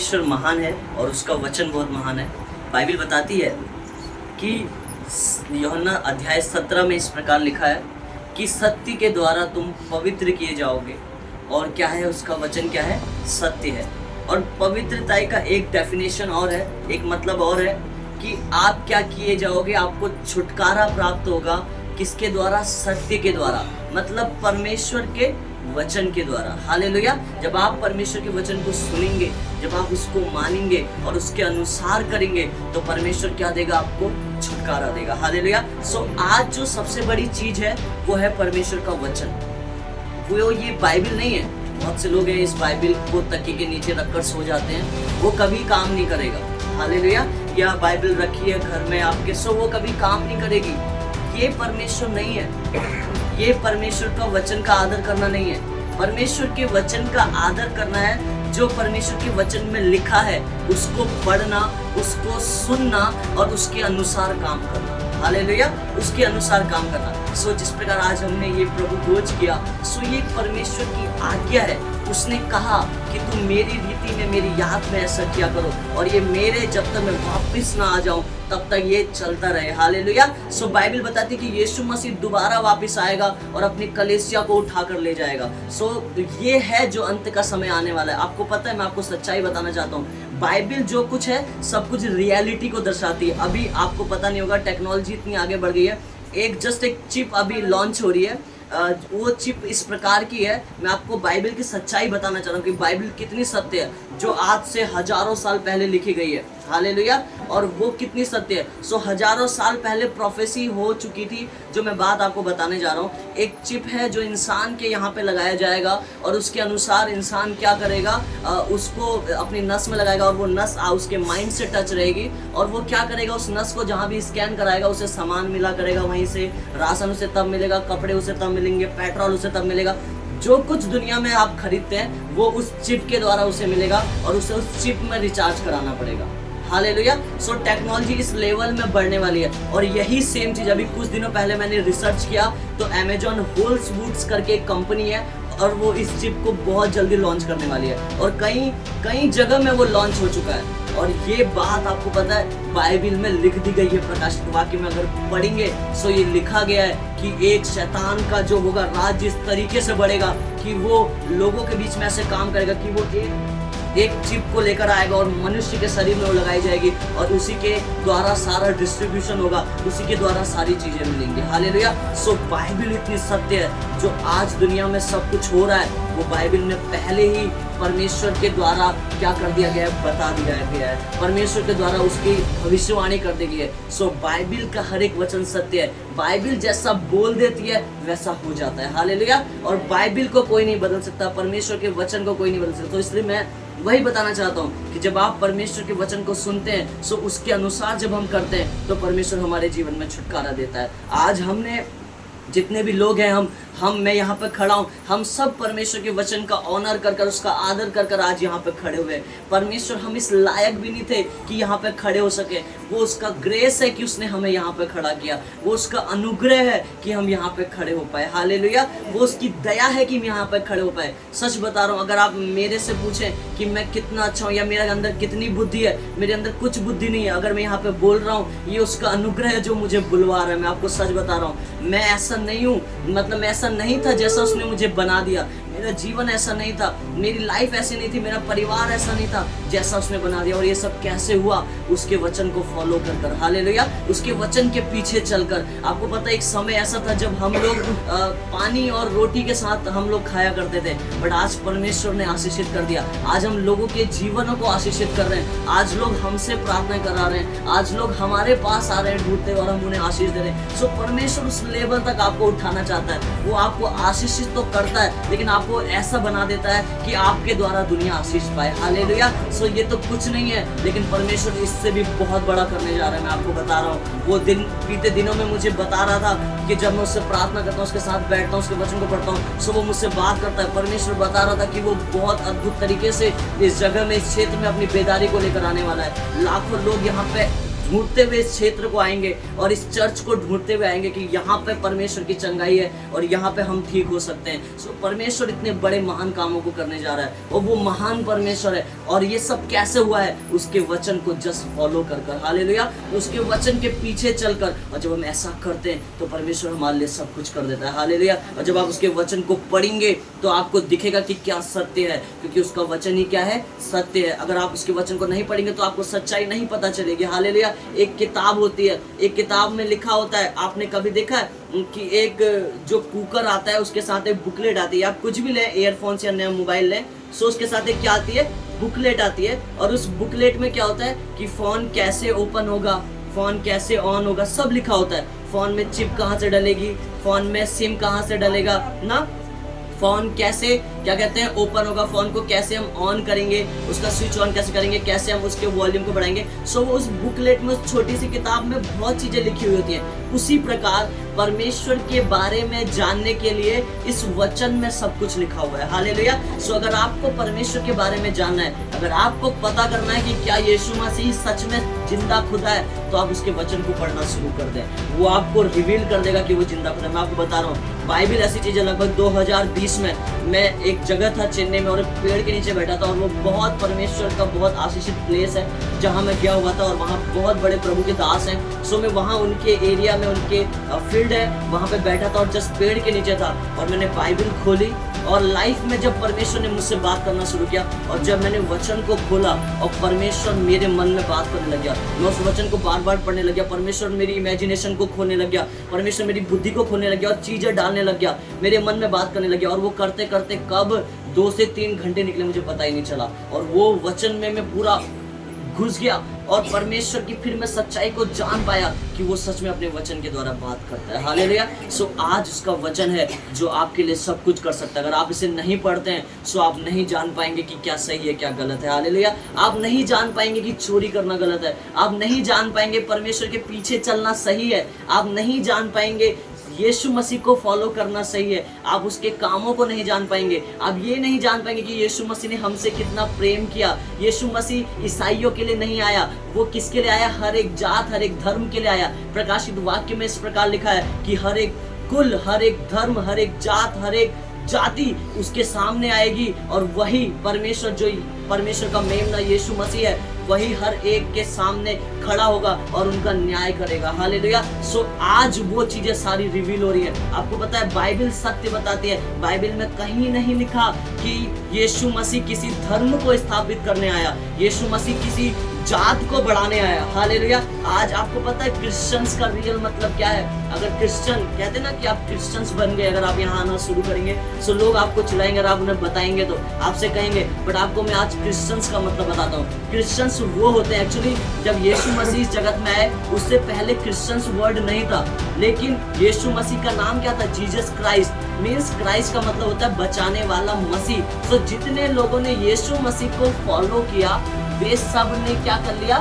परमेश्वर महान है और उसका वचन बहुत महान है। बाइबल बताती है कि यूहन्ना अध्याय 17 में इस प्रकार लिखा है कि सत्य के द्वारा तुम पवित्र किए जाओगे। और क्या है उसका वचन, क्या है? सत्य है। और पवित्रता का एक डेफिनेशन और है, एक मतलब और है कि आप क्या किए जाओगे, आपको छुटकारा प्राप्त होगा। किसके द्वारा? सत्य के द्वारा, मतलब परमेश्वर के वचन के द्वारा। हालेलुया। जब आप परमेश्वर के वचन को सुनेंगे, जब आप उसको मानेंगे और उसके अनुसार करेंगे तो परमेश्वर क्या देगा? आपको छुटकारा देगा। हालेलुया। सो आज जो सबसे बड़ी चीज है वो है परमेश्वर का वचन। वो ये बाइबल नहीं है। बहुत से लोग हैं इस बाइबल को तकिए के नीचे रखकर सो जाते हैं, वो कभी काम नहीं करेगा। हालेलुया। या बाइबल रखी है घर में आपके, सो वो कभी काम नहीं करेगी। ये परमेश्वर नहीं है। ये परमेश्वर का वचन का आदर करना नहीं है। परमेश्वर के वचन का आदर करना है जो परमेश्वर के वचन में लिखा है, उसको पढ़ना, उसको सुनना और उसके अनुसार काम करना। हालेलुया। उसके अनुसार काम करना। सो जिस प्रकार आज हमने ये प्रभु भोज किया, सो ये परमेश्वर की आज्ञा है। उसने कहा कि तुम मेरी रीति में, मेरी याद में ऐसा किया करो, और ये मेरे जब तक मैं वापस ना आ जाऊं तब तक ये चलता रहे। हालेलुया। सो बाइबल बताती है कि यीशु मसीह दोबारा वापस आएगा और अपनी कलीसिया को उठा कर ले जाएगा। सो ये है जो अंत का समय आने वाला है। आपको पता है, मैं आपको सच्चाई बताना चाहता हूँ, बाइबल जो कुछ है सब कुछ रियलिटी को दर्शाती है। अभी आपको पता नहीं होगा, टेक्नोलॉजी इतनी आगे बढ़ गई है। एक चिप अभी लॉन्च हो रही है। वो चिप इस प्रकार की है, मैं आपको बाइबल की सच्चाई बताना चाह रहा हूँ कि बाइबल कितनी सत्य है, जो आज से हजारों साल पहले लिखी गई है। हालेलुया। और वो कितनी सत्य है। सो हजारों साल पहले प्रोफेसी हो चुकी थी, जो मैं बात आपको बताने जा रहा हूँ। एक चिप है जो इंसान के यहाँ पे लगाया जाएगा और उसके अनुसार इंसान क्या करेगा, उसको अपनी नस में लगाएगा और वो नस उसके माइंड से टच रहेगी। और वो क्या करेगा, उस नस को जहाँ भी स्कैन कराएगा उसे सामान मिला करेगा, वहीं से राशन उसे तब मिलेगा, कपड़े उसे तब मिलेंगे, पेट्रोल उसे तब मिलेगा। जो कुछ दुनिया में आप खरीदते हैं वो उस चिप के द्वारा उसे मिलेगा और उसे उस चिप में रिचार्ज कराना पड़ेगा। हालेलुया। सो टेक्नोलॉजी इस लेवल में बढ़ने वाली है। और यही सेम चीज अभी कुछ दिनों पहले मैंने रिसर्च किया तो अमेजॉन होल्स वुड्स करके एक कंपनी है और वो इस चिप को बहुत जल्दी लॉन्च करने वाली है और कई जगह में वो लॉन्च हो चुका है। और ये बात आपको पता है बाइबल में लिख दी गई है, प्रकाशित वाक्य में अगर पढ़ेंगे सो ये लिखा गया है कि एक शैतान का जो होगा राज्य इस तरीके से बढ़ेगा कि वो लोगों के बीच में ऐसे काम करेगा कि वो एक चिप को लेकर आएगा और मनुष्य के शरीर में वो लगाई जाएगी और उसी के द्वारा सारा डिस्ट्रीब्यूशन होगा, उसी के द्वारा सारी चीजें मिलेंगी। हालेलुया। सो बाइबल इतनी सत्य है, जो आज दुनिया में सब कुछ हो रहा है वो बाइबल में पहले ही परमेश्वर के द्वारा क्या कर दिया गया है, बता दिया गया है। परमेश्वर के द्वारा उसकी भविष्यवाणी कर दी गई है। सो बाइबल का हर एक वचन सत्य है। बाइबल जैसा बोल देती है वैसा हो जाता है। हालेलुया। और बाइबल को कोई नहीं बदल सकता, परमेश्वर के वचन को कोई नहीं बदल सकता। तो इसलिए मैं वही बताना चाहता हूँ कि जब आप परमेश्वर के वचन को सुनते हैं सो उसके अनुसार जब हम करते हैं तो परमेश्वर हमारे जीवन में छुटकारा देता है। आज हमने जितने भी लोग हैं, मैं यहाँ पे खड़ा हूँ, हम सब परमेश्वर के वचन का ऑनर कर उसका आदर कर आज यहाँ पे खड़े हुए। परमेश्वर हम इस लायक भी नहीं थे कि यहाँ पे खड़े हो सके, वो उसका ग्रेस है कि उसने हमें यहाँ पे खड़ा किया, वो उसका अनुग्रह है कि हम यहाँ पे खड़े हो पाए। हालेलुया। वो उसकी दया है कि हम यहाँ पे खड़े हो पाए। सच बता रहा हूँ, अगर आप मेरे से पूछें कि मैं कितना अच्छा हूँ या मेरे अंदर कितनी बुद्धि है, मेरे अंदर कुछ बुद्धि नहीं है। अगर मैं यहाँ पे बोल रहा हूँ, ये उसका अनुग्रह है जो मुझे बुलवा रहा है। मैं आपको सच बता रहा हूँ, मैं ऐसा नहीं हूँ, मतलब मैं ऐसा नहीं था जैसा उसने मुझे बना दिया। मेरा जीवन ऐसा नहीं था, मेरी लाइफ ऐसी नहीं थी, मेरा परिवार ऐसा नहीं था जैसा उसने बना दिया। और ये सब कैसे हुआ? उसके वचन को फॉलो कर। हालेलुया। उसके वचन के पीछे चलकर। आपको पता है एक समय ऐसा था जब हम लोग पानी और रोटी के साथ हम लोग खाया करते थे, बट आज परमेश्वर ने आशीषित कर दिया। आज हम लोगों के जीवनों को आशीषित कर रहे हैं। आज लोग हमसे प्रार्थना करा रहे हैं, आज लोग हमारे पास आ रहे हैं ढूंढते और हम उन्हें आशीष दे रहे हैं। सो परमेश्वर उस लेवल तक आपको उठाना चाहता है। वो आपको आशीषित तो करता है लेकिन आपको ऐसा बना देता है कि आपके द्वारा दुनिया आशीष पाए। हालेलुया। सो ये तो कुछ नहीं है, लेकिन परमेश्वर इससे भी बहुत बड़ा करने जा रहा है। मैं आपको बता रहा हूँ, वो दिन बीते दिनों में मुझे बता रहा था कि जब मैं उससे प्रार्थना करता हूँ, उसके साथ बैठता हूँ, उसके वचन को पढ़ता हूँ, सो वो मुझसे बात करता है। परमेश्वर बता रहा था कि वो बहुत अद्भुत तरीके से इस जगह में, इस क्षेत्र में अपनी बेदारी को लेकर आने वाला है। लाखों लोग यहाँ पे ढूंढते हुए इस क्षेत्र को आएंगे और इस चर्च को ढूंढते हुए आएंगे कि यहाँ पे परमेश्वर की चंगाई है और यहाँ पे हम ठीक हो सकते हैं। सो परमेश्वर इतने बड़े महान कामों को करने जा रहा है और वो महान परमेश्वर है। और ये सब कैसे हुआ है? उसके वचन को जस्ट फॉलो कर कर, हालेलुया, उसके वचन के पीछे चलकर। और जब हम ऐसा करते हैं तो परमेश्वर हमारे लिए सब कुछ कर देता है, हालेलुया। और जब आप उसके वचन को पढ़ेंगे तो आपको दिखेगा कि क्या सत्य है, क्योंकि उसका वचन ही क्या है? सत्य है। अगर आप उसके वचन को नहीं पढ़ेंगे तो आपको सच्चाई नहीं पता चलेगी, हालेलुया। एक किताब होती है, एक किताब में लिखा होता है, आपने कभी देखा है कि एक जो कुकर आता है उसके साथ एक बुकलेट आती है। आप कुछ भी लें, एयरफोन्स या नया मोबाइल लें, सो उसके साथ एक क्या आती है? बुकलेट आती है। और उस बुकलेट में क्या होता है कि फ़ोन कैसे ओपन होगा, फ़ोन कैसे ऑन होगा, सब लिखा होता है। फ़ोन में चिप कहाँ से डलेगी, फ़ोन में सिम कहाँ से डलेगा ना, फ़ोन कैसे क्या कहते हैं ओपन होगा, फ़ोन को कैसे हम ऑन करेंगे, उसका स्विच ऑन कैसे करेंगे, कैसे हम उसके वॉल्यूम को बढ़ाएंगे। सो उस बुकलेट में, उस छोटी सी किताब में बहुत चीज़ें लिखी हुई होती हैं। उसी प्रकार परमेश्वर के बारे में जानने के लिए इस वचन में सब कुछ लिखा हुआ है, हालेलुया। सो अगर आपको परमेश्वर के बारे में जानना है, अगर आपको पता करना है कि क्या यीशु मसीह सच में जिंदा खुदा है, तो आप उसके वचन को पढ़ना शुरू कर दें। वो आपको रिवील कर देगा कि वो जिंदा खुदा है। मैं आपको बता रहा हूँ, बाइबल ऐसी चीज़ है। लगभग 2020 में मैं एक जगह था चेन्नई में और एक पेड़ के नीचे बैठा था, और वो बहुत परमेश्वर का बहुत आशीषित प्लेस है जहाँ मैं गया हुआ था, और वहाँ बहुत बड़े प्रभु के दास हैं। सो मैं वहाँ उनके एरिया में, उनके फील्ड है, वहाँ पे बैठा था और जस्ट पेड़ के नीचे था, और मैंने बाइबल खोली। और लाइफ में जब परमेश्वर ने मुझसे बात करना शुरू किया, और जब मैंने वचन को खोला और परमेश्वर मेरे मन में बात करने लग गया, मैं उस वचन को बार बार पढ़ने लग गया। परमेश्वर मेरी इमेजिनेशन को खोलने लग गया, परमेश्वर मेरी बुद्धि को खोलने लग गया और चीज़ें डालने लग गया, मेरे मन में बात करने लग गया। और वो करते करते कब 2 से 3 घंटे निकले मुझे पता ही नहीं चला, और वो वचन में मैं पूरा घुस गया और परमेश्वर की फिर मैं सच्चाई को जान पाया कि वो सच में अपने वचन के द्वारा बात करता है, हालेलुया। सो आज उसका वचन है जो आपके लिए सब कुछ कर सकता है। अगर आप इसे नहीं पढ़ते हैं सो आप नहीं जान पाएंगे कि क्या सही है क्या गलत है, हालेलुया। आप नहीं जान पाएंगे कि चोरी करना गलत है, आप नहीं जान पाएंगे परमेश्वर के पीछे चलना सही है, आप नहीं जान पाएंगे यीशु मसीह को फॉलो करना सही है, आप उसके कामों को नहीं जान पाएंगे। आप ये नहीं जान पाएंगे कि यीशु मसीह ने हमसे कितना प्रेम किया। यीशु मसीह ईसाइयों के लिए नहीं आया, वो किसके लिए आया? हर एक जात, हर एक धर्म के लिए आया। प्रकाशित वाक्य में इस प्रकार लिखा है कि हर एक कुल, हर एक धर्म, हर एक जात, हर एक जाति उसके सामने आएगी, और वही परमेश्वर, जो परमेश्वर का मेमना यीशु मसीह है, वही हर एक के सामने खड़ा होगा और उनका न्याय करेगा, हालेलुया। सो आज वो चीजें सारी रिवील हो रही है। आपको पता है बाइबल सत्य बताती है, बाइबल में कहीं नहीं लिखा कि यीशु मसीह किसी धर्म को स्थापित करने आया, यीशु मसीह किसी जात को बढ़ाने आया, हालेलुया। आज आपको पता है क्रिश्चियंस का रियल मतलब क्या है? अगर क्रिश्चियन कहते हैं ना कि आप क्रिश्चियंस बन गए, अगर आप यहाँ आना शुरू करेंगे सो लोग आपको चिल्लाएंगे, अगर आप उन्हें बताएंगे तो आपसे कहेंगे। बट आपको मैं आज क्रिश्चियंस का मतलब बताता हूँ। क्रिश्चियंस वो होते हैं, एक्चुअली जब यीशु मसीह इस जगत में आए उससे पहले क्रिश्चियंस वर्ड नहीं था, लेकिन यीशु मसीह का नाम क्या था? Jesus Christ. मीन्स क्राइस्ट का मतलब होता है बचाने वाला मसीह। सो जितने लोगों ने यीशु मसीह को फॉलो किया वे सब ने क्या कर लिया?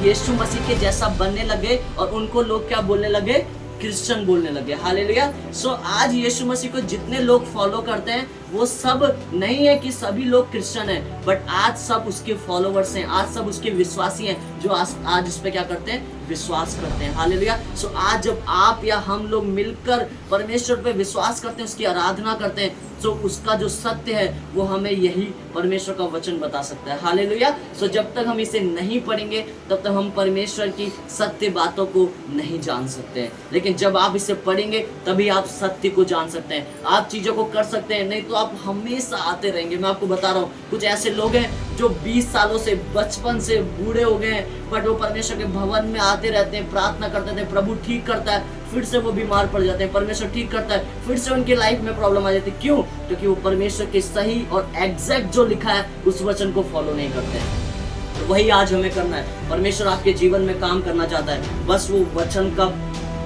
यीशु मसीह के जैसा बनने लगे, और उनको लोग क्या बोलने लगे? क्रिश्चियन बोलने लगे, हालेलुया। सो आज यीशु मसीह को जितने लोग फॉलो करते हैं वो सब नहीं है कि सभी लोग क्रिश्चियन हैं, बट आज सब उसके फॉलोवर्स हैं, आज सब उसके विश्वासी हैं जो आज उस पर क्या करते हैं? विश्वास करते हैं, हालेलुया। सो आज जब आप या हम लोग मिलकर परमेश्वर पे विश्वास करते हैं, उसकी आराधना करते हैं, तो उसका जो सत्य है वो हमें यही परमेश्वर का वचन बता सकता है, हालेलुया। सो जब तक हम इसे नहीं पढ़ेंगे तब तक हम परमेश्वर की सत्य बातों को नहीं जान सकते हैं, लेकिन जब आप इसे पढ़ेंगे तभी आप सत्य को जान सकते हैं, आप चीज़ों को कर सकते हैं। नहीं तो आप हमेशा आते रहेंगे। मैं आपको बता रहा हूँ, कुछ ऐसे लोग हैं जो 20 सालों से, बचपन से बूढ़े हो गए हैं, बट वो परमेश्वर के भवन में आते रहते हैं, प्रार्थना करते थे, प्रभु ठीक करता है, फिर से वो बीमार पड़ जाते हैं, परमेश्वर ठीक करता है, फिर से उनकी लाइफ में प्रॉब्लम आ जाती है। क्यों? क्योंकि वो परमेश्वर के सही और एग्जैक्ट जो लिखा है उस वचन को फॉलो नहीं करते हैं। तो वही आज हमें करना है। परमेश्वर आपके जीवन में काम करना चाहता है, बस वो वचन का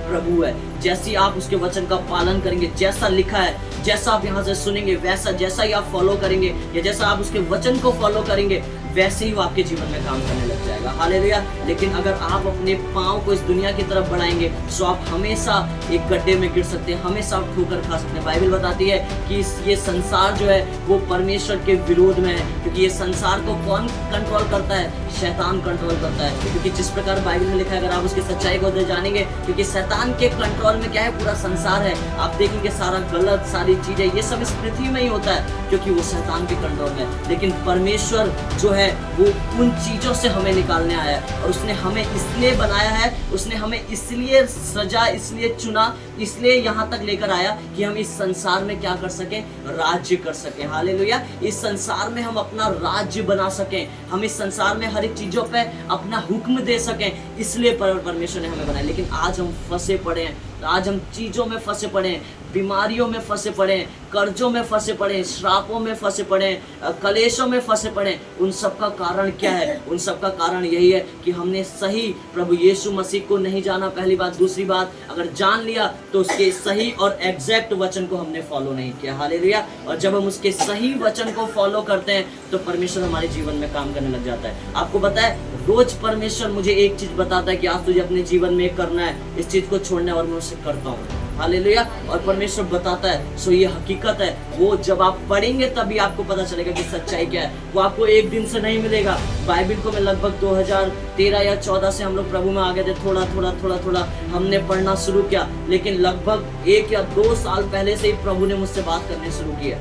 प्रभु है। जैसे आप उसके वचन का पालन करेंगे, जैसा लिखा है, जैसा आप यहाँ से सुनेंगे, वैसा जैसा ही आप फॉलो करेंगे, या जैसा आप उसके वचन को फॉलो करेंगे, वैसे ही वो आपके जीवन में काम करने लग जाएगा, हालेलुया। लेकिन अगर आप अपने पाँव को इस दुनिया की तरफ बढ़ाएंगे तो आप हमेशा एक गड्ढे में गिर सकते हैं, हमेशा आप ठोकर खा सकते हैं। बाइबल बताती है कि ये संसार जो है वो परमेश्वर के विरोध में है, क्योंकि ये संसार को कौन कंट्रोल करता है? शैतान कंट्रोल करता है, क्योंकि जिस प्रकार बाइबल में लिखा है, अगर आप उसकी सच्चाई को जानेंगे, क्योंकि शैतान के कंट्रोल में क्या है, पूरा संसार है। आप देखेंगे सारा गलत, सारी चीजें, ये सब इस पृथ्वी में ही होता है, क्योंकि वो शैतान के कंट्रोल में है। लेकिन परमेश्वर जो है वो उन चीजों से हमें निकालने आया है, और उसने हमें इसलिए बनाया है, उसने हमें इसलिए सजा, इसलिए चुना, इसलिए यहाँ तक लेकर आया कि हम इस संसार में क्या कर सकें, राज्य कर सकें। हालेलुया। इस संसार में हम अपना राज्य बना सकें, हम इस संसार में हर एक चीजों पे अपना हुक्म दे सकें, इसलिए परमेश्वर ने हमें बनाया। लेकिन आज हम फंसे पड़े हैं, आज हम चीजों में फंसे पड़े हैं, बीमारियों में फंसे पड़े हैं, कर्जों में फंसे पड़े हैं, श्रापों में फंसे पड़े हैं, कलेशों में फंसे पड़े हैं। उन सब का कारण क्या है? उन सब का कारण यही है कि हमने सही प्रभु यीशु मसीह को नहीं जाना, पहली बात। दूसरी बात, अगर जान लिया तो उसके सही और एग्जैक्ट वचन को हमने फॉलो नहीं किया। हालेलुया। और जब हम उसके सही वचन को फॉलो करते हैं तो परमेश्वर हमारे जीवन में काम करने लग जाता है। आपको पता है, रोज परमेश्वर मुझे एक चीज बताता है कि आज तुझे अपने जीवन में करना है, इस चीज को छोड़ना है, और मैं उसे करता हूँ। हालेलुया। और परमेश्वर बताता है, सो ये हकीकत है। वो जब आप पढ़ेंगे तभी आपको पता चलेगा कि सच्चाई क्या है। वो आपको एक दिन से नहीं मिलेगा। बाइबल को मैं लगभग 2013 या 14 से हम लोग प्रभु में आ गए थे, थोड़ा हमने पढ़ना शुरू किया, लेकिन लगभग 1 या 2 साल पहले से ही प्रभु ने मुझसे बात करने शुरू किया।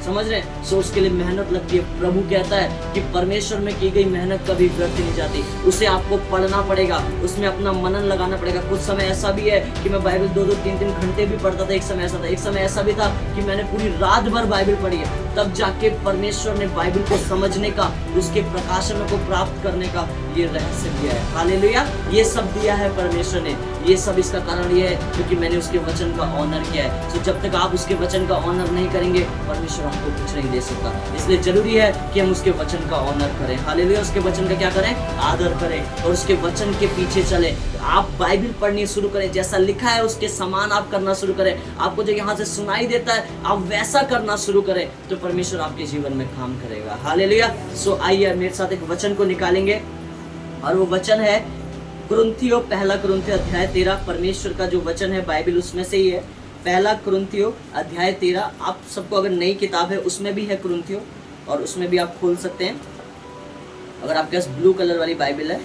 समझ रहे हैं? सो उसके लिए मेहनत लगती है। प्रभु कहता है कि परमेश्वर में की गई मेहनत कभी व्यर्थ नहीं जाती। उसे आपको पढ़ना पड़ेगा, उसमें अपना मनन लगाना पड़ेगा। कुछ समय ऐसा भी है कि मैं बाइबल 2-2, 3-3 घंटे भी पढ़ता था। एक समय ऐसा भी था कि मैंने पूरी रात भर बाइबल पढ़ी है, तब जाके परमेश्वर ने बाइबल को समझने का, उसके प्रकाशन को प्राप्त करने का ये रहस्य दिया है। हालेलुया। ये सब दिया है परमेश्वर ने। ये सब इसका कारण ये है क्योंकि मैंने उसके वचन का ऑनर किया है। सो जब तक आप उसके वचन का ऑनर नहीं करेंगे, परमेश्वर आपको कुछ नहीं दे सकता। इसलिए जरूरी है कि हम उसके वचन का ऑनर करें। हालेलुया। उसके वचन का क्या करें? आदर करें, और उसके वचन के पीछे चलें। आप बाइबल पढ़नी शुरू करें, जैसा लिखा है उसके समान आप करना शुरू करें। आपको जो यहाँ से सुनाई देता है आप वैसा करना शुरू करें, तो परमेश्वर आपके जीवन में काम करेगा। हालेलुया। सो आइए मेरे साथ एक वचन को निकालेंगे, और वो वचन है कुरिन्थियों, 1 कुरिन्थियों अध्याय 13। परमेश्वर का जो वचन है बाइबल उसमें से ही है। 1 कुरिन्थियों अध्याय 13। आप सबको अगर नई किताब है उसमें भी है कुरिन्थियों, और उसमें भी आप खोल सकते हैं अगर आपके पास ब्लू कलर वाली बाइबल है।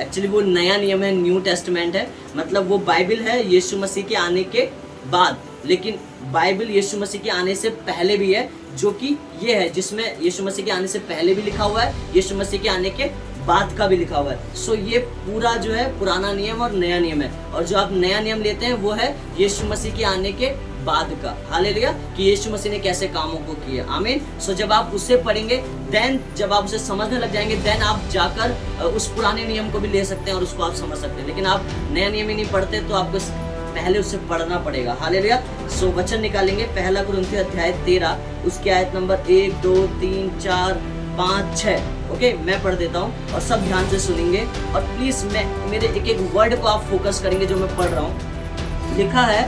एक्चुअली वो नया नियम है, न्यू टेस्टमेंट है, मतलब वो बाइबल है यीशु मसीह के आने के बाद, लेकिन बाइबल यीशु मसीह के आने से पहले भी है, जो कि ये है जिसमें यीशु मसीह के आने से पहले भी लिखा हुआ है, यीशु मसीह के आने के बाद का भी लिखा हुआ है। सो ये पूरा जो है पुराना नियम और नया नियम है, और जो आप नया नियम लेते हैं वो है यीशु मसीह के आने के बाद का। हालेलुया। कि यीशु मसीह ने कैसे कामों को किया। आमीन। सो जब आप उसे पढ़ेंगे, देन जब आप उसे समझने लग जाएंगे, देन आप जाकर उस पुराने नियम को भी ले सकते हैं और उसको आप समझ सकते हैं। लेकिन आप नया नियम ही नहीं पढ़ते तो आपको पहले उससे पढ़ना पड़ेगा। हालेलुया। सो वचन निकालेंगे 1 कुरिन्थियों अध्याय 13, उसकी आयत नंबर 1, 2, 3, 4, 5, 6। ओके, मैं पढ़ देता हूँ और सब ध्यान से सुनेंगे, और प्लीज मेरे एक एक वर्ड को आप फोकस करेंगे जो मैं पढ़ रहा हूँ। लिखा है,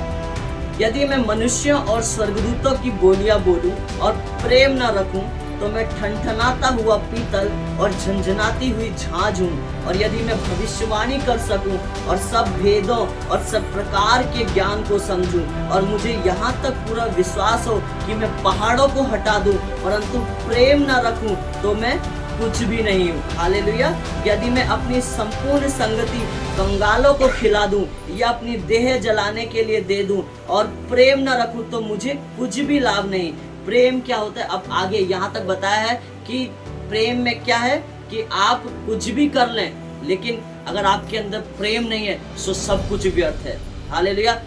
यदि मैं मनुष्यों और स्वर्गदूतों की बोलियां बोलूं और प्रेम न रखूं, तो मैं ठनठनाता हुआ पीतल और झंझनाती हुई झांझ हूँ। और यदि मैं भविष्यवाणी कर सकूं और सब भेदों और सब प्रकार के ज्ञान को समझूं, और मुझे यहाँ तक पूरा विश्वास हो कि मैं पहाड़ों को हटा दूं, परंतु प्रेम न रखूं तो मैं कुछ भी नहीं हूँ। हालेलुया। यदि मैं अपनी संपूर्ण संगति कंगालों को खिला दूं या अपनी देह जलाने के लिए दे दूं और प्रेम न रखूं तो मुझे कुछ भी लाभ नहीं। प्रेम क्या होता है? अब आगे यहाँ तक बताया है कि प्रेम में क्या है कि आप कुछ भी कर लें, लेकिन अगर आपके अंदर प्रेम नहीं है तो सब कुछ व्यर्थ है। हालेलुया।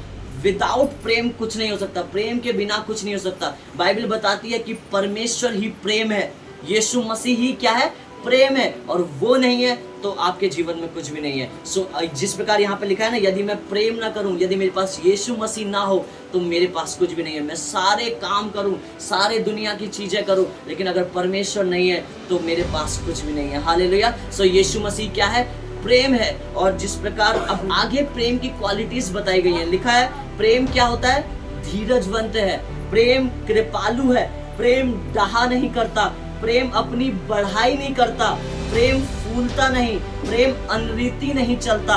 विदाउट प्रेम कुछ नहीं हो सकता, प्रेम के बिना कुछ नहीं हो सकता। बाइबल बताती है कि परमेश्वर ही प्रेम है, यीशु मसीह ही क्या है? प्रेम है, और वो नहीं है तो आपके जीवन में कुछ भी नहीं है। सो जिस प्रकार यहाँ पे लिखा है ना, यदि मैं प्रेम ना करूं, यदि मेरे पास यीशु मसीह ना हो तो मेरे पास कुछ भी नहीं है। मैं सारे काम करूं, सारे दुनिया की चीजें करूं, लेकिन अगर परमेश्वर नहीं है तो मेरे पास कुछ भी नहीं है। हालेलुया। सो यीशु मसीह क्या है? प्रेम है। और जिस प्रकार अब आगे प्रेम की क्वालिटीज बताई गई है, लिखा है प्रेम क्या होता है? धीरजवंत है, प्रेम कृपालु है, प्रेम डाहा नहीं करता, प्रेम अपनी बढ़ाई नहीं करता, प्रेम फूलता नहीं, प्रेम अनरीति नहीं चलता,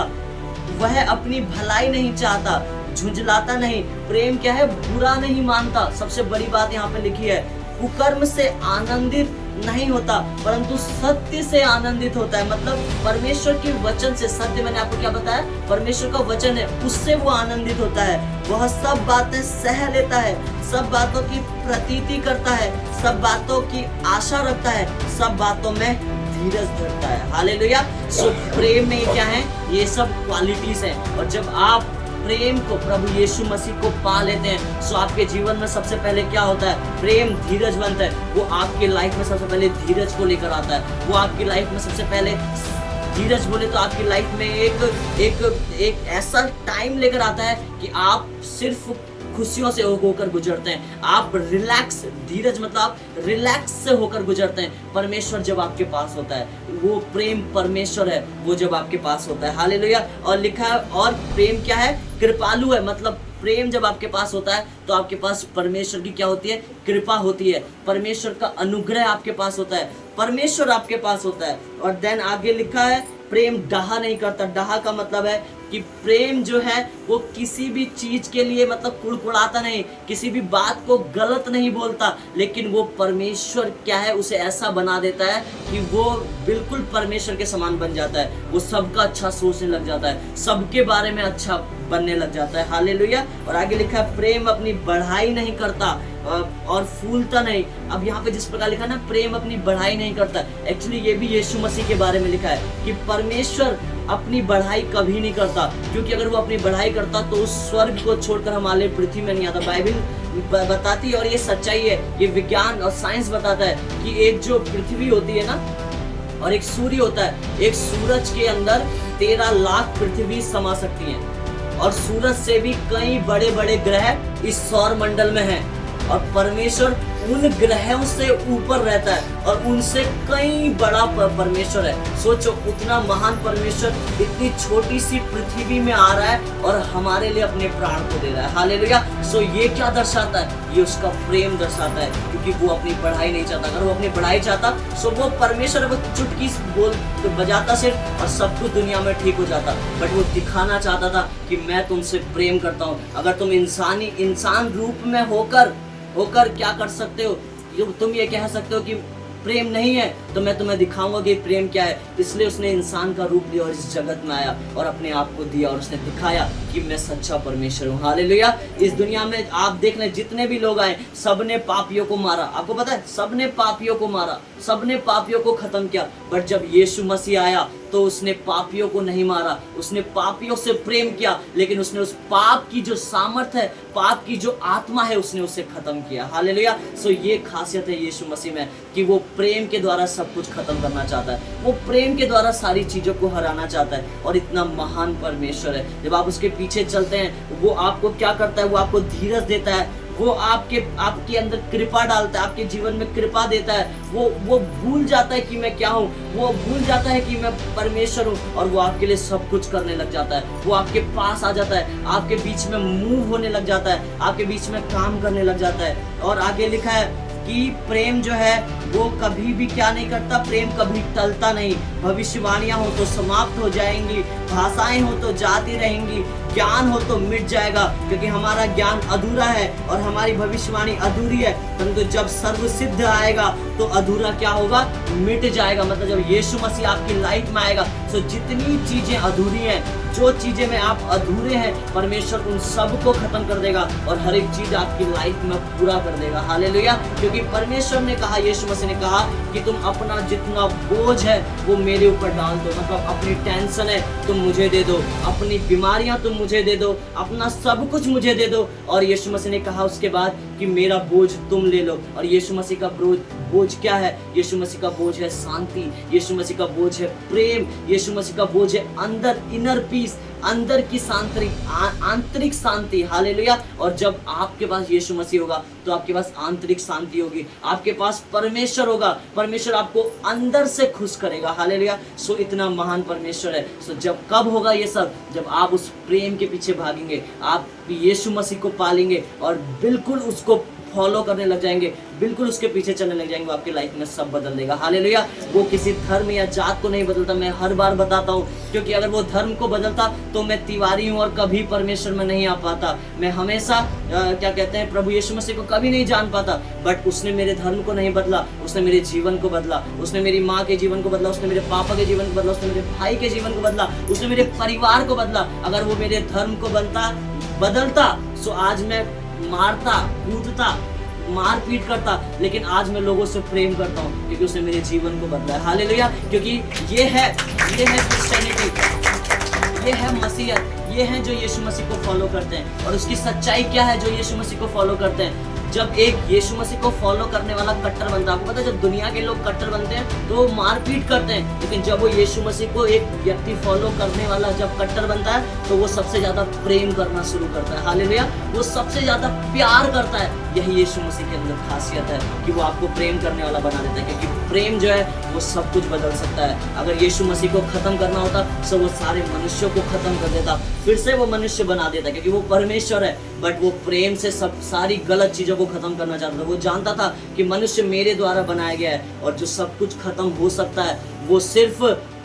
वह अपनी भलाई नहीं चाहता, झुंझलाता नहीं। प्रेम क्या है? बुरा नहीं मानता। सबसे बड़ी बात यहाँ पे लिखी है, कुकर्म से आनंदित नहीं होता, परंतु सत्य से आनंदित होता है। मतलब परमेश्वर के वचन से, सत्य मैंने आपको क्या बताया, परमेश्वर का वचन है, उससे वो आनंदित होता है। वह सब बातें सह लेता है, सब बातों की प्रतीति करता है, सब बातों की आशा रखता है, सब बातों में धीरज धरता है। हालेलुया। सो प्रेम में क्या है, ये सब क्वालिटीज हैं। और जब आप प्रेम को, प्रभु यीशु मसीह को पा लेते हैं, सो आपके जीवन में सबसे पहले क्या होता है, प्रेम धीरज बनता है। वो आपके लाइफ में सबसे पहले धीरज को लेकर आता है। वो आपकी लाइफ में सबसे पहले धीरज बोले तो आपकी लाइफ में एक ऐसा टाइम लेकर आता है कि आप सिर्फ खुशियों से होकर गुजरते हैं। आप रिलैक्स, धीरज मतलब आप रिलैक्स से होकर गुजरते हैं। परमेश्वर जब आपके पास होता है, वो प्रेम परमेश्वर है, वो जब आपके पास होता है। हालेलुया। और लिखा है, और प्रेम क्या है, कृपालु है। मतलब प्रेम जब आपके पास होता है तो आपके पास परमेश्वर की क्या होती है, कृपा होती है। परमेश्वर का अनुग्रह आपके पास होता है, परमेश्वर आपके पास होता है। और देन आगे लिखा है, प्रेम डाहा नहीं करता। डाहा का मतलब है कि प्रेम जो है वो किसी भी चीज के लिए मतलब कुड़कुड़ाता नहीं, किसी भी बात को गलत नहीं बोलता, लेकिन वो परमेश्वर क्या है, उसे ऐसा बना देता है कि वो बिल्कुल परमेश्वर के समान बन जाता है। वो सबका अच्छा सोचने लग जाता है, सबके बारे में अच्छा बनने लग जाता है। हालेलुया। और आगे लिखा है, प्रेम अपनी बढ़ाई नहीं करता और फूलता नहीं। अब यहाँ पे जिस प्रकार लिखा ना, प्रेम अपनी बढ़ाई नहीं करता, एक्चुअली ये भी यीशु मसीह के बारे में लिखा है कि परमेश्वर अपनी बढ़ाई कभी नहीं करता, क्योंकि अगर वो अपनी बढ़ाई करता तो उस स्वर्ग को छोड़कर हमारे पृथ्वी में नहीं आता। बाइबल बताती है और ये सच्चाई है, ये विज्ञान और साइंस बताता है कि एक जो पृथ्वी होती है ना और एक सूर्य होता है, एक सूरज के अंदर 13 लाख पृथ्वी समा सकती हैं, और सूरज से भी कई बड़े बड़े ग्रह इस सौर मंडल में हैं, और परमेश्वर उन ग्रहों से ऊपर रहता है और उनसे कई बड़ा परमेश्वर है। सोचो, उतना महान परमेश्वर इतनी छोटी सी पृथ्वी में आ रहा है और हमारे लिए अपने प्राण को दे रहा है। हालेलुया। सो ये क्या दर्शाता है, ये उसका प्रेम दर्शाता है, क्योंकि वो अपनी बढ़ाई नहीं चाहता। अगर वो अपनी बढ़ाई चाहता सो वो परमेश्वर वो चुटकी बोल बजाता सिर्फ और सब कुछ दुनिया में ठीक हो जाता, बट वो दिखाना चाहता था कि मैं तुमसे प्रेम करता हूँ। अगर तुम इंसान रूप में होकर क्या कर सकते हो, तुम ये कह सकते हो कि प्रेम नहीं है, तो मैं तुम्हें दिखाऊंगा कि प्रेम क्या है। इसलिए उसने इंसान का रूप लिया और इस जगत में आया और अपने आप को दिया, और उसने दिखाया कि मैं सच्चा परमेश्वर हूँ। हालेलुया। इस दुनिया में आप देख लें, जितने भी लोग आए, सबने पापियों को मारा। आपको पता है, सबने पापियों को मारा, सबने पापियों को खत्म किया। बट जब यीशु मसीह आया तो उसने पापियों को नहीं मारा, उसने पापियों से प्रेम किया, लेकिन उसने उस पाप की जो सामर्थ्य है, पाप की जो आत्मा है, उसने उसे खत्म किया। हालेलुया। सो ये खासियत है यीशु मसीह में कि वो प्रेम के द्वारा सब कुछ खत्म करना चाहता है, वो प्रेम के द्वारा सारी चीजों को हराना चाहता है, और इतना महान परमेश्वर है। जब आप उसके पीछे चलते हैं, वो आपको क्या करता है, वो आपको धीरज देता है, वो आपके अंदर कृपा डालता है, आपके जीवन में कृपा देता है। वो भूल जाता है कि मैं क्या हूँ, वो भूल जाता है कि मैं परमेश्वर हूँ, और वो आपके लिए सब कुछ करने लग जाता है। वो आपके पास आ जाता है, आपके बीच में मूव होने लग जाता है, आपके बीच में काम करने लग जाता है। और आगे लिखा है कि प्रेम जो है वो कभी भी क्या नहीं करता, प्रेम कभी टलता नहीं। भविष्यवाणियां हो तो समाप्त हो जाएंगी, भाषाएं हो तो जाती रहेंगी, ज्ञान हो तो मिट जाएगा, क्योंकि हमारा ज्ञान अधूरा है और हमारी भविष्यवाणी अधूरी है। परंतु जब सर्वसिद्ध आएगा तो अधूरा क्या होगा, मिट जाएगा। मतलब जब यीशु मसीह आपकी लाइफ में आएगा तो जितनी चीजें अधूरी हैं, जो चीजें में आप अधूरे हैं, परमेश्वर उन सब को खत्म कर देगा और हर एक चीज आपकी लाइफ में पूरा कर देगा। हालेलुया। क्योंकि परमेश्वर ने कहा, यीशु मसीह ने कहा कि तुम अपना जितना बोझ है वो मेरे ऊपर डाल दो। मतलब अपनी टेंशन है तुम मुझे दे दो, अपनी बीमारियां तुम मुझे दे दो, अपना सब कुछ मुझे दे दो। और यीशु मसीह ने कहा उसके बाद कि मेरा बोझ तुम ले लो। और यीशु मसीह का बोझ क्या है? यीशु मसीह का बोझ है शांति, यीशु मसीह का बोझ है प्रेम, यीशु मसीह का बोझ है अंदर इनर पीस, अंदर की आंतरिक शांति। हालेलुया। और जब आपके पास यीशु मसीह होगा तो आपके पास आंतरिक शांति होगी, आपके पास परमेश्वर होगा, परमेश्वर आपको अंदर से खुश करेगा। हालेलुया। सो इतना महान परमेश्वर है। सो जब कब होगा ये सब? जब आप उस प्रेम के पीछे भागेंगे, आप यीशु मसीह को पालेंगे और बिल्कुल उसको फॉलो करने लग जाएंगे, बिल्कुल उसके पीछे चलने लग जाएंगे, वो आपकी लाइफ में सब बदल देगा। हालेलुया। वो किसी धर्म या जात को नहीं बदलता, मैं हर बार बताता हूँ, क्योंकि अगर वो धर्म को बदलता तो मैं तिवारी हूँ और कभी परमेश्वर में नहीं आ पाता। मैं हमेशा क्या कहते हैं, प्रभु यीशु मसीह को कभी नहीं जान पाता। बट उसने मेरे धर्म को नहीं बदला, उसने मेरे जीवन को बदला, उसने मेरी माँ के जीवन को बदला, उसने मेरे पापा के जीवन को बदला, उसने मेरे भाई के जीवन को बदला, उसने मेरे परिवार को बदला। अगर वो मेरे धर्म को बदलता तो आज मैं मारता, कूदता, मारपीट करता, लेकिन आज मैं लोगों से प्रेम करता हूँ, क्योंकि उसने मेरे जीवन को बदला है। हालेलुया। क्योंकि ये है क्रिश्चियनिटी, ये है मसीहत, ये है जो यीशु मसीह को फॉलो करते हैं। और उसकी सच्चाई क्या है जो यीशु मसीह को फॉलो करते हैं? जब एक यीशु मसीह को फॉलो करने वाला कट्टर बनता है, आपको पता है जब दुनिया के लोग कट्टर बनते हैं तो वो मारपीट करते हैं, लेकिन जब वो यीशु मसीह को एक व्यक्ति फॉलो करने वाला जब कट्टर बनता है तो वो सबसे ज्यादा प्रेम करना शुरू करता है। हालेलुया। वो सबसे ज्यादा प्यार करता है। यही यीशु मसीह के अंदर खासियत है कि वो आपको प्रेम करने वाला बना देता है, क्योंकि प्रेम जो है वो सब कुछ बदल सकता है। अगर यीशु मसीह को खत्म करना होता तो वो सारे मनुष्यों को खत्म कर देता, फिर से वो मनुष्य बना देता, क्योंकि वो परमेश्वर है। बट वो प्रेम से सब सारी गलत चीजों को खत्म करना चाहता था। वो जानता था कि मनुष्य मेरे द्वारा बनाया गया है, और जो सब कुछ खत्म हो सकता है वो सिर्फ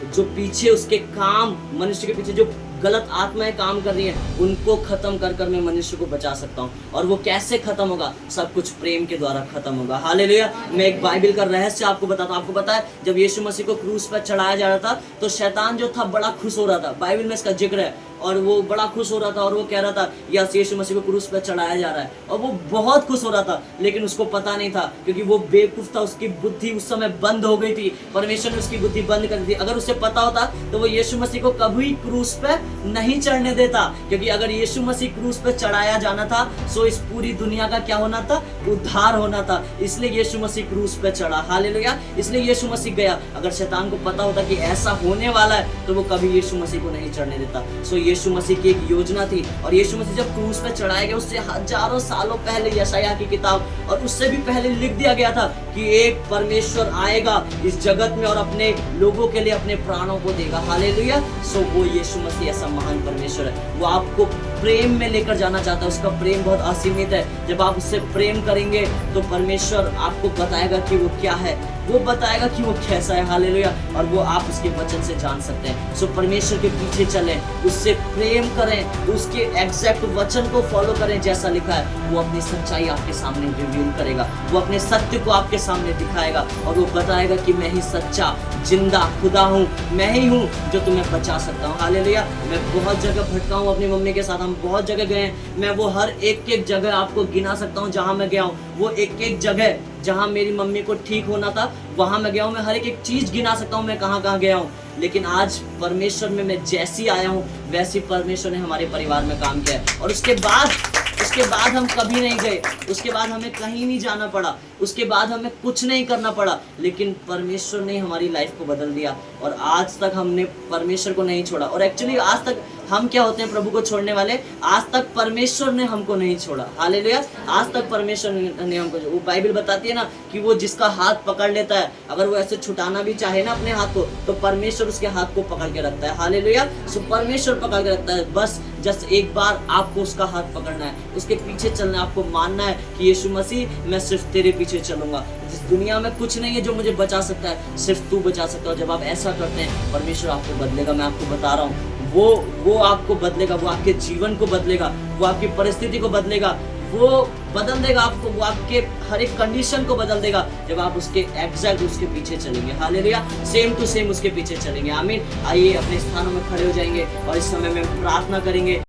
जो पीछे उसके काम, मनुष्य के पीछे जो गलत आत्माएं काम कर रही हैं, उनको खत्म कर कर मैं मनुष्य को बचा सकता हूँ। और वो कैसे खत्म होगा? सब कुछ प्रेम के द्वारा खत्म होगा। हालेलुया। मैं एक बाइबल का रहस्य आपको बताता हूँ। आपको पता है जब यीशु मसीह को क्रूस पर चढ़ाया जा रहा था तो शैतान जो था बड़ा खुश हो रहा था, बाइबल में इसका जिक्र है, और वो बड़ा खुश हो रहा था और वो कह रहा था यस यीशु मसीह को क्रूस पर चढ़ाया जा रहा है, और वो बहुत खुश हो रहा था। लेकिन उसको पता नहीं था, क्योंकि वो बेवकूफ था, उसकी बुद्धि उस समय बंद हो गई थी, परमेश्वर ने उसकी बुद्धि बंद कर दी। अगर उसे पता होता तो वो यीशु मसीह को कभी क्रूस पे नहीं चढ़ने देता, क्योंकि अगर यीशु मसीह क्रूस पे चढ़ाया जाना था तो इस पूरी दुनिया का क्या होना था? उद्धार होना था। इसलिए यीशु मसीह क्रूस पे चढ़ा। हालेलुया। इसलिए यीशु मसीह गया। अगर शैतान को पता होता कि ऐसा होने वाला है तो वो कभी यीशु मसीह को नहीं चढ़ने देता। सो यीशु मसीह की एक योजना थी, और यीशु मसीह जब क्रूस पे चढ़ाया गया उससे हजारों सालों पहले यशायाह की किताब और उससे भी पहले लिख दिया गया था कि एक परमेश्वर आएगा इस जगत में और अपने लोगों के लिए अपने प्राणों को देगा। हालेलुया। सो वो यीशु मसीह ऐसा महान परमेश्वर है, वो आपको प्रेम में लेकर जाना चाहता है। उसका प्रेम बहुत असीमित है। जब आप उससे प्रेम करेंगे तो परमेश्वर आपको बताएगा कि वो क्या है, वो बताएगा कि वो कैसा है। हालेलुया। और वो आप उसके वचन से जान सकते हैं। सो परमेश्वर के पीछे चलें, उससे प्रेम करें, उसके एग्जैक्ट वचन को फॉलो करें जैसा लिखा है। वो अपनी सच्चाई आपके सामने रिवील करेगा, वो अपने सत्य को आपके सामने दिखाएगा, और वो बताएगा कि मैं ही सच्चा जिंदा खुदा हूँ, मैं ही हूँ जो तुम्हें बचा सकता हूँ। हालेलुया। मैं बहुत जगह भटका हूँ अपनी मम्मी के साथ, हम बहुत जगह गए हैं। मैं वो हर एक जगह आपको गिना सकता हूँ जहाँ मैं गया हूँ। वो एक जगह जहाँ मेरी मम्मी को ठीक होना था वहाँ मैं गया हूँ। मैं हर एक चीज गिना सकता हूँ मैं कहाँ कहाँ गया हूँ। लेकिन आज परमेश्वर में मैं जैसी आया हूँ वैसी परमेश्वर ने हमारे परिवार में काम किया है। और उसके बाद हम कभी नहीं गए, उसके बाद हमें कहीं नहीं जाना पड़ा, उसके बाद हमें कुछ नहीं करना पड़ा, लेकिन परमेश्वर ने हमारी लाइफ को बदल दिया। और आज तक हमने परमेश्वर को नहीं छोड़ा। और एक्चुअली आज तक हम क्या होते हैं प्रभु को छोड़ने वाले? आज तक परमेश्वर ने हमको नहीं छोड़ा। हालेलुया। आज तक परमेश्वर ने हमको, वो बाइबल बताती है ना कि वो जिसका हाथ पकड़ लेता है, अगर वो ऐसे छुटाना भी चाहे ना अपने हाथ को, तो परमेश्वर उसके हाथ को पकड़ के रखता है। हालेलुया। सो परमेश्वर पकड़ के रखता है। बस जस्ट एक बार आपको उसका हाथ पकड़ना है, उसके पीछे चलना है, आपको मानना है कि यीशु मसीह मैं सिर्फ तेरे पीछे चलूंगा। इस दुनिया में कुछ नहीं है जो मुझे बचा सकता है, सिर्फ तू बचा सकता है। जब आप ऐसा करते हैं परमेश्वर आपको बदलेगा। मैं आपको बता रहा हूँ, वो आपको बदलेगा, वो आपके जीवन को बदलेगा, वो आपकी परिस्थिति को बदलेगा, वो बदल देगा आपको, वो आपके हर एक कंडीशन को बदल देगा जब आप उसके एग्जैक्ट उसके पीछे चलेंगे। हालेलुया। सेम टू सेम उसके पीछे चलेंगे। आमीन। आइए अपने स्थानों में खड़े हो जाएंगे और इस समय में प्रार्थना करेंगे।